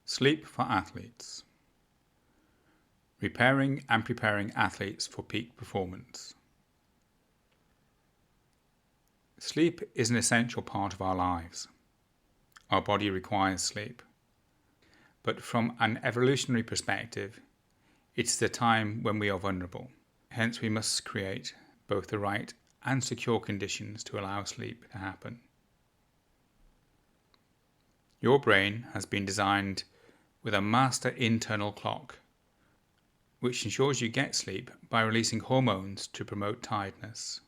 Sleep for athletes. Repairing and preparing athletes for peak performance. Sleep is an essential part of our lives. Our body requires sleep. But from an evolutionary perspective, it's the time when we are vulnerable. Hence, we must create both the right and secure conditions to allow sleep to happen. Your brain has been designed with a master internal clock, which ensures you get sleep by releasing hormones to promote tiredness.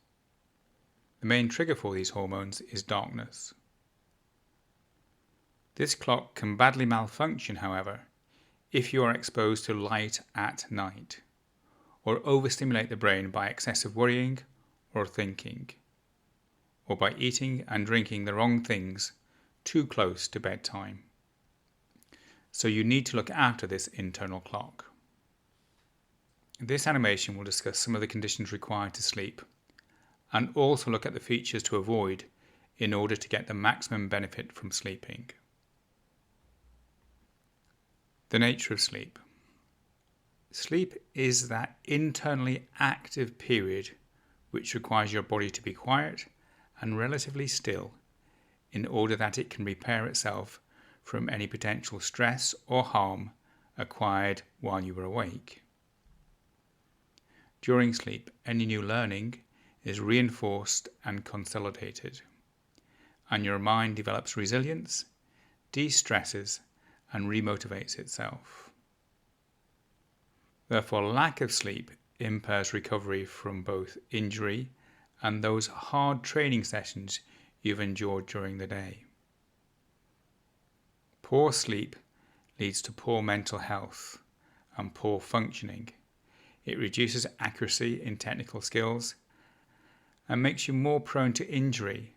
The main trigger for these hormones is darkness. This clock can badly malfunction, however, if you are exposed to light at night, or overstimulate the brain by excessive worrying or thinking, or by eating and drinking the wrong things too close to bedtime. So you need to look after this internal clock. This animation will discuss some of the conditions required to sleep, and also look at the features to avoid in order to get the maximum benefit from sleeping. The nature of sleep. Sleep is that internally active period which requires your body to be quiet and relatively still in order that it can repair itself from any potential stress or harm acquired while you were awake. During sleep, any new learning is reinforced and consolidated, and your mind develops resilience, de-stresses, and remotivates itself. Therefore, lack of sleep impairs recovery from both injury and those hard training sessions you've endured during the day. Poor sleep leads to poor mental health and poor functioning. It reduces accuracy in technical skills and makes you more prone to injury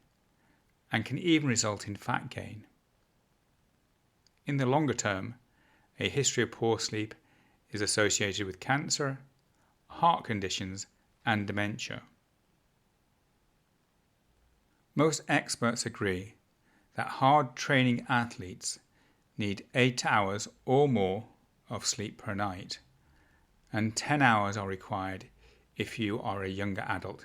and can even result in fat gain. In the longer term, a history of poor sleep is associated with cancer, heart conditions, and dementia. Most experts agree that hard training athletes need 8 hours or more of sleep per night, and 10 hours are required if you are a younger adult,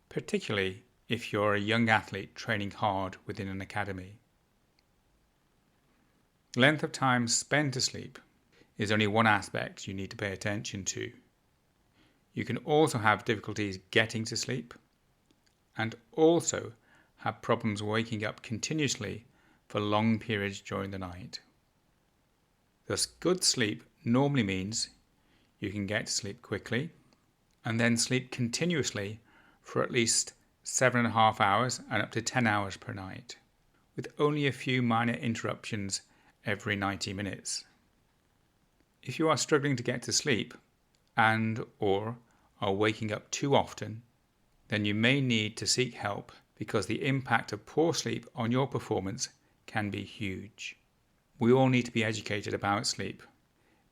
particularly if you're a young athlete training hard within an academy. Length of time spent asleep is only one aspect you need to pay attention to. You can also have difficulties getting to sleep and also have problems waking up continuously for long periods during the night. Thus, good sleep normally means you can get to sleep quickly and then sleep continuously for at least 7.5 hours and up to 10 hours per night, with only a few minor interruptions every 90 minutes. If you are struggling to get to sleep and/or are waking up too often, then you may need to seek help because the impact of poor sleep on your performance can be huge. We all need to be educated about sleep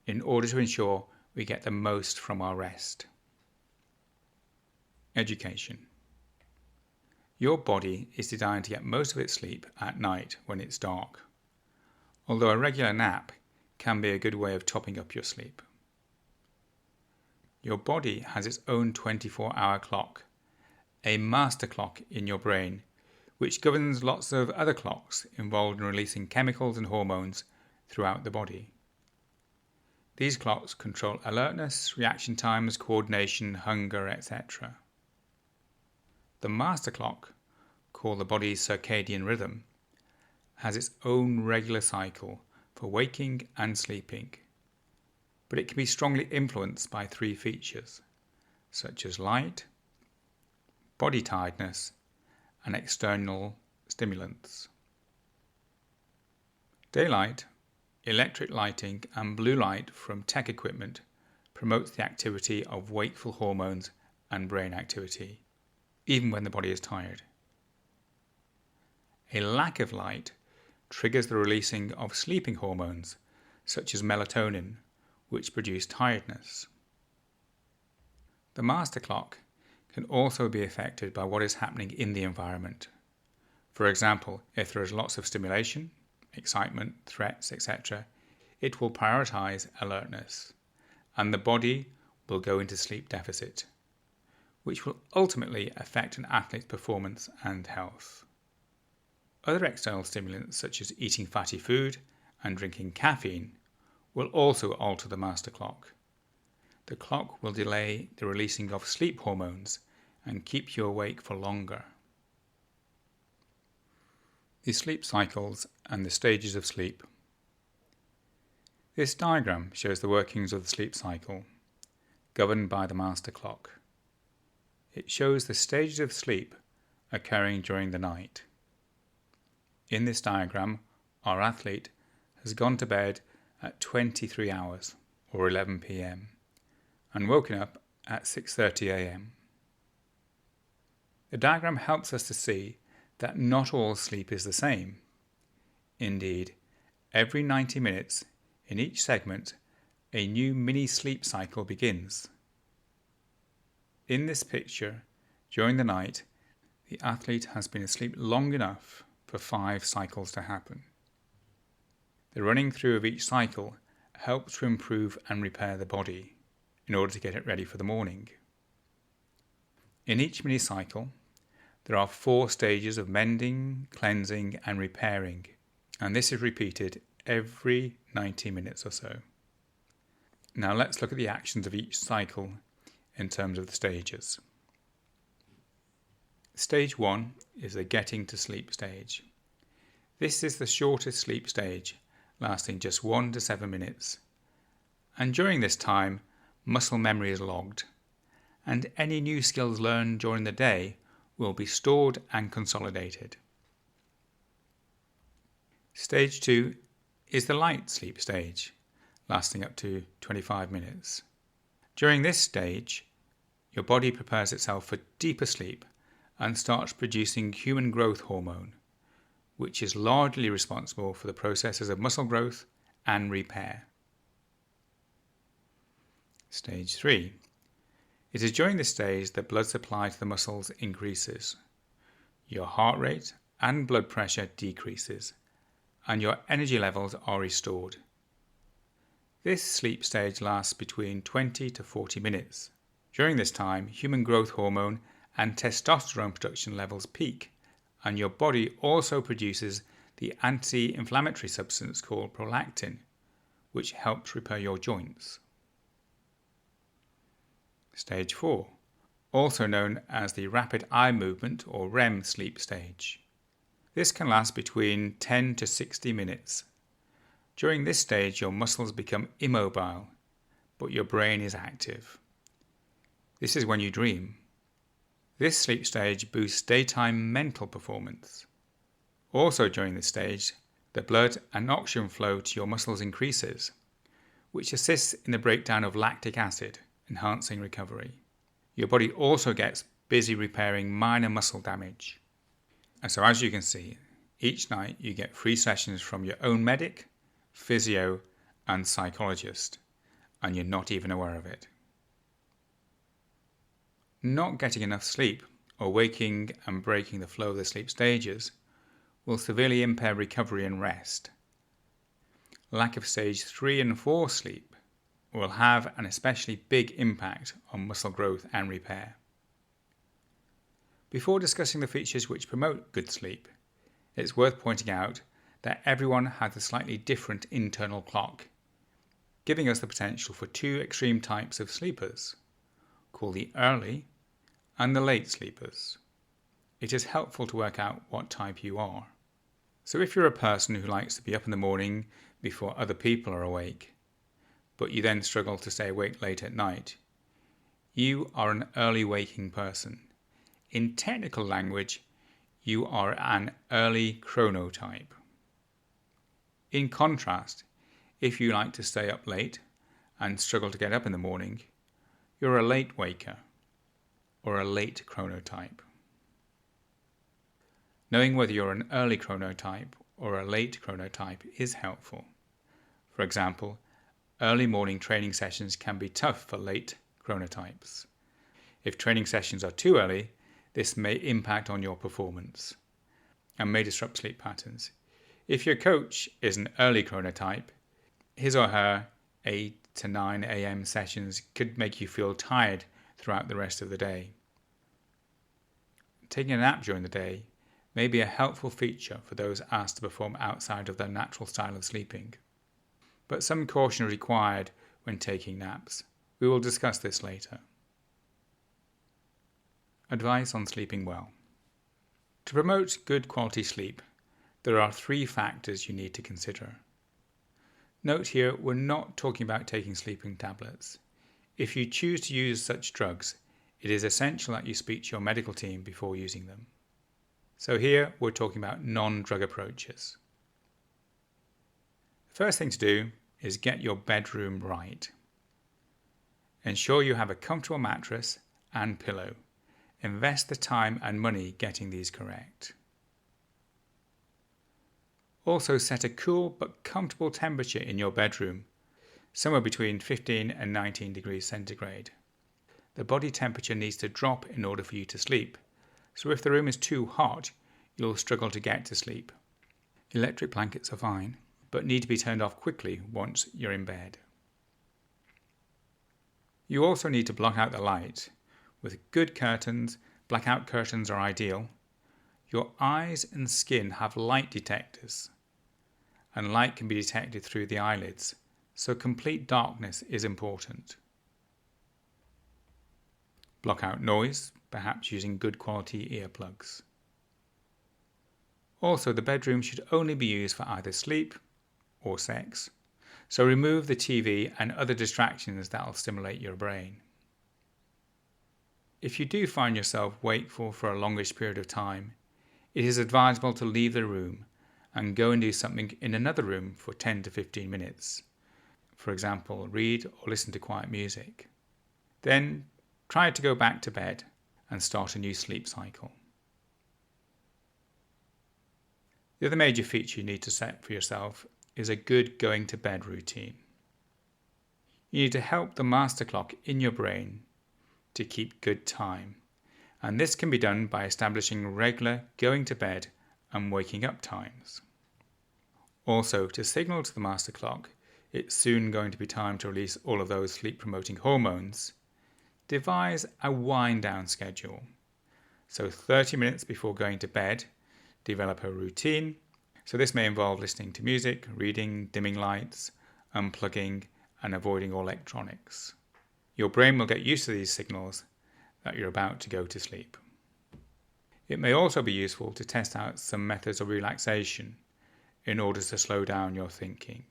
in order to ensure we get the most from our rest. Education. Your body is designed to get most of its sleep at night when it's dark, although a regular nap can be a good way of topping up your sleep. Your body has its own 24-hour clock, a master clock in your brain, which governs lots of other clocks involved in releasing chemicals and hormones throughout the body. These clocks control alertness, reaction times, coordination, hunger, etc. The master clock, called the body's circadian rhythm, has its own regular cycle for waking and sleeping, but it can be strongly influenced by 3 features, such as light, body tiredness, and external stimulants. Daylight, electric lighting, and blue light from tech equipment promotes the activity of wakeful hormones and brain activity, even when the body is tired. A lack of light triggers the releasing of sleeping hormones, such as melatonin, which produce tiredness. The master clock can also be affected by what is happening in the environment. For example, if there is lots of stimulation, excitement, threats, etc., it will prioritize alertness, and the body will go into sleep deficit, which will ultimately affect an athlete's performance and health. Other external stimulants such as eating fatty food and drinking caffeine will also alter the master clock. The clock will delay the releasing of sleep hormones and keep you awake for longer. The sleep cycles and the stages of sleep. This diagram shows the workings of the sleep cycle, governed by the master clock. It shows the stages of sleep occurring during the night. In this diagram, our athlete has gone to bed at 23 hours or 11 p.m. and woken up at 6:30 a.m. The diagram helps us to see that not all sleep is the same. Indeed, every 90 minutes in each segment, a new mini sleep cycle begins. In this picture, during the night, the athlete has been asleep long enough for 5 cycles to happen. The running through of each cycle helps to improve and repair the body in order to get it ready for the morning. In each mini cycle, there are 4 stages of mending, cleansing and repairing, and this is repeated every 90 minutes or so. Now let's look at the actions of each cycle in terms of the stages. Stage 1 is the getting to sleep stage. This is the shortest sleep stage, lasting just 1 to 7 minutes. And during this time, muscle memory is logged, and any new skills learned during the day will be stored and consolidated. Stage 2 is the light sleep stage, lasting up to 25 minutes. During this stage, your body prepares itself for deeper sleep and starts producing human growth hormone, which is largely responsible for the processes of muscle growth and repair. Stage 3. It is during this stage that blood supply to the muscles increases. Your heart rate and blood pressure decreases, and your energy levels are restored. This sleep stage lasts between 20 to 40 minutes. During this time, human growth hormone and testosterone production levels peak, and your body also produces the anti-inflammatory substance called prolactin, which helps repair your joints. Stage 4, also known as the rapid eye movement or REM sleep stage. This can last between 10 to 60 minutes. During this stage, your muscles become immobile, but your brain is active. This is when you dream. This sleep stage boosts daytime mental performance. Also during this stage, the blood and oxygen flow to your muscles increases, which assists in the breakdown of lactic acid, enhancing recovery. Your body also gets busy repairing minor muscle damage. And so as you can see, each night you get free sessions from your own medic, physio and psychologist, and you're not even aware of it. Not getting enough sleep or waking and breaking the flow of the sleep stages will severely impair recovery and rest. Lack of stage 3 and 4 sleep will have an especially big impact on muscle growth and repair. Before discussing the features which promote good sleep, it's worth pointing out that everyone has a slightly different internal clock, giving us the potential for 2 extreme types of sleepers, called the early and the late sleepers. It is helpful to work out what type you are. So if you're a person who likes to be up in the morning before other people are awake, but you then struggle to stay awake late at night, you are an early waking person. In technical language, you are an early chronotype. In contrast, if you like to stay up late and struggle to get up in the morning, you're a late waker or a late chronotype. Knowing whether you're an early chronotype or a late chronotype is helpful. For example, early morning training sessions can be tough for late chronotypes. If training sessions are too early, this may impact on your performance and may disrupt sleep patterns. If your coach is an early chronotype, his or her 8 to 9 a.m. sessions could make you feel tired throughout the rest of the day. Taking a nap during the day may be a helpful feature for those asked to perform outside of their natural style of sleeping. But some caution is required when taking naps. We will discuss this later. Advice on sleeping well. To promote good quality sleep, there are 3 factors you need to consider. Note here, we're not talking about taking sleeping tablets. If you choose to use such drugs, it is essential that you speak to your medical team before using them. So here we're talking about non-drug approaches. The first thing to do is get your bedroom right. Ensure you have a comfortable mattress and pillow. Invest the time and money getting these correct. Also set a cool but comfortable temperature in your bedroom, somewhere between 15 and 19 degrees centigrade. The body temperature needs to drop in order for you to sleep, so if the room is too hot, you'll struggle to get to sleep. Electric blankets are fine, but need to be turned off quickly once you're in bed. You also need to block out the light. With good curtains, blackout curtains are ideal. Your eyes and skin have light detectors, and light can be detected through the eyelids, so complete darkness is important. Block out noise, perhaps using good quality earplugs. Also, the bedroom should only be used for either sleep or sex, so remove the TV and other distractions that will stimulate your brain. If you do find yourself wakeful for a longish period of time, it is advisable to leave the room and go and do something in another room for 10 to 15 minutes. For example, read or listen to quiet music. Then try to go back to bed and start a new sleep cycle. The other major feature you need to set for yourself is a good going to bed routine. You need to help the master clock in your brain to keep good time, and this can be done by establishing regular going to bed and waking up times. Also, to signal to the master clock it's soon going to be time to release all of those sleep promoting hormones, devise a wind down schedule. So 30 minutes before going to bed, develop a routine. So this may involve listening to music, reading, dimming lights, unplugging and avoiding all electronics. Your brain will get used to these signals that you're about to go to sleep. It may also be useful to test out some methods of relaxation in order to slow down your thinking.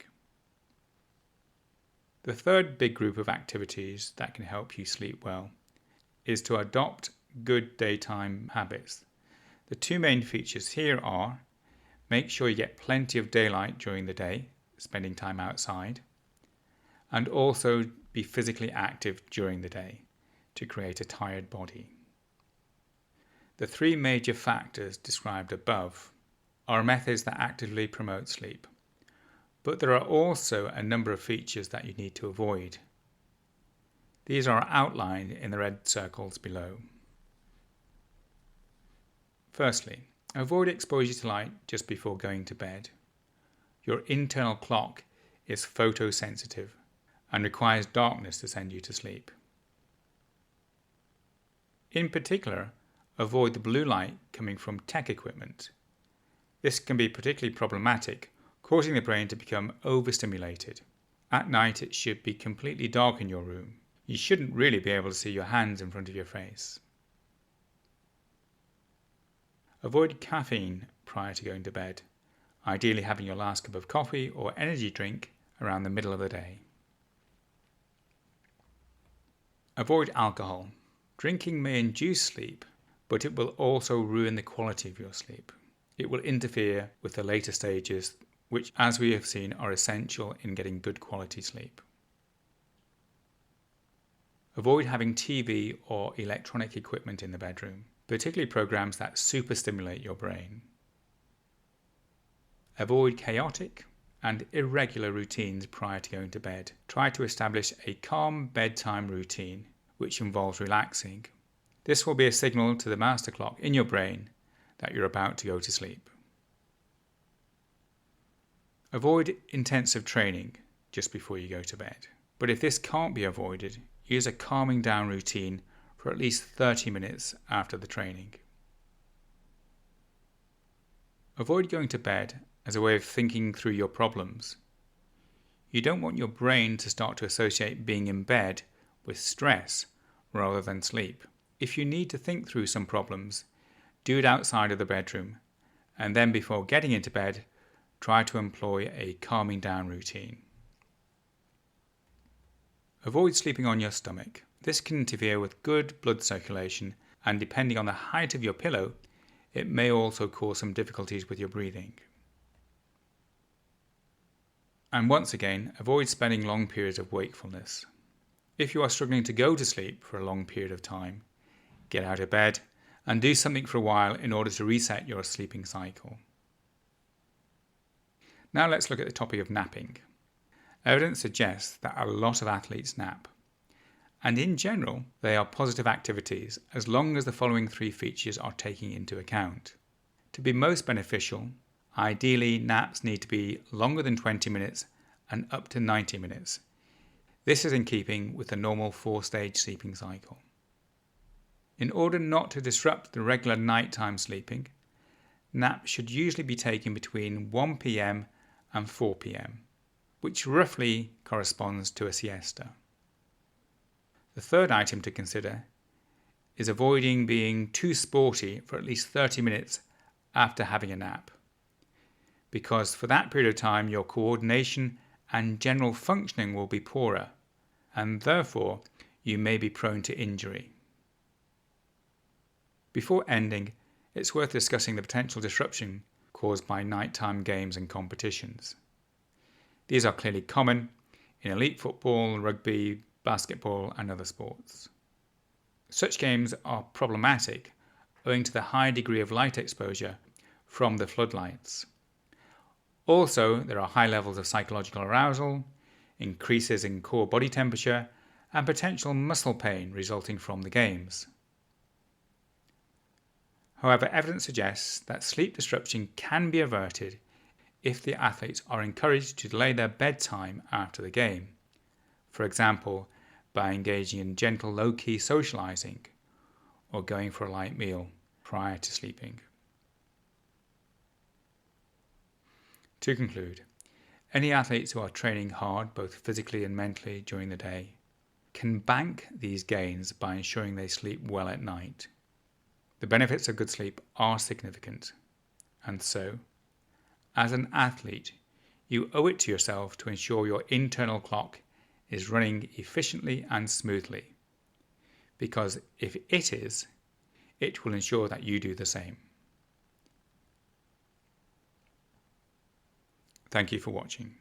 The third big group of activities that can help you sleep well is to adopt good daytime habits. The 2 main features here are: make sure you get plenty of daylight during the day, spending time outside, and also be physically active during the day to create a tired body. The 3 major factors described above are methods that actively promote sleep, but there are also a number of features that you need to avoid. These are outlined in the red circles below. Firstly, avoid exposure to light just before going to bed. Your internal clock is photosensitive and requires darkness to send you to sleep. In particular, avoid the blue light coming from tech equipment. This can be particularly problematic, causing the brain to become overstimulated. At night, it should be completely dark in your room. You shouldn't really be able to see your hands in front of your face. Avoid caffeine prior to going to bed, ideally having your last cup of coffee or energy drink around the middle of the day. Avoid alcohol. Drinking may induce sleep, but it will also ruin the quality of your sleep. It will interfere with the later stages, which, as we have seen, are essential in getting good quality sleep. Avoid having TV or electronic equipment in the bedroom, particularly programs that superstimulate your brain. Avoid chaotic and irregular routines prior to going to bed. Try to establish a calm bedtime routine, which involves relaxing. This will be a signal to the master clock in your brain that you're about to go to sleep. Avoid intensive training. just before you go to bed. But if this can't be avoided, use a calming down routine for at least 30 minutes after the training. Avoid going to bed as a way of thinking through your problems. You don't want your brain to start to associate being in bed with stress rather than sleep. If you need to think through some problems, do it outside of the bedroom, and then before getting into bed, try to employ a calming down routine. Avoid sleeping on your stomach. This can interfere with good blood circulation, and depending on the height of your pillow, it may also cause some difficulties with your breathing. And once again, avoid spending long periods of wakefulness. If you are struggling to go to sleep for a long period of time, get out of bed and do something for a while in order to reset your sleeping cycle. Now let's look at the topic of napping. Evidence suggests that a lot of athletes nap. And in general, they are positive activities as long as the following 3 features are taken into account. To be most beneficial, ideally naps need to be longer than 20 minutes and up to 90 minutes. This is in keeping with the normal 4-stage sleeping cycle. In order not to disrupt the regular nighttime sleeping, naps should usually be taken between 1 p.m. and 4 p.m., which roughly corresponds to a siesta. The third item to consider is avoiding being too sporty for at least 30 minutes after having a nap, because for that period of time your coordination and general functioning will be poorer, and therefore you may be prone to injury. Before ending, it's worth discussing the potential disruption caused by nighttime games and competitions. These are clearly common in elite football, rugby, basketball and other sports. Such games are problematic owing to the high degree of light exposure from the floodlights. Also, there are high levels of psychological arousal, increases in core body temperature and potential muscle pain resulting from the games. However, evidence suggests that sleep disruption can be averted if the athletes are encouraged to delay their bedtime after the game. For example, by engaging in gentle low-key socializing or going for a light meal prior to sleeping. To conclude, any athletes who are training hard both physically and mentally during the day can bank these gains by ensuring they sleep well at night. The benefits of good sleep are significant, and so, as an athlete, you owe it to yourself to ensure your internal clock is running efficiently and smoothly, because if it is, it will ensure that you do the same. Thank you for watching.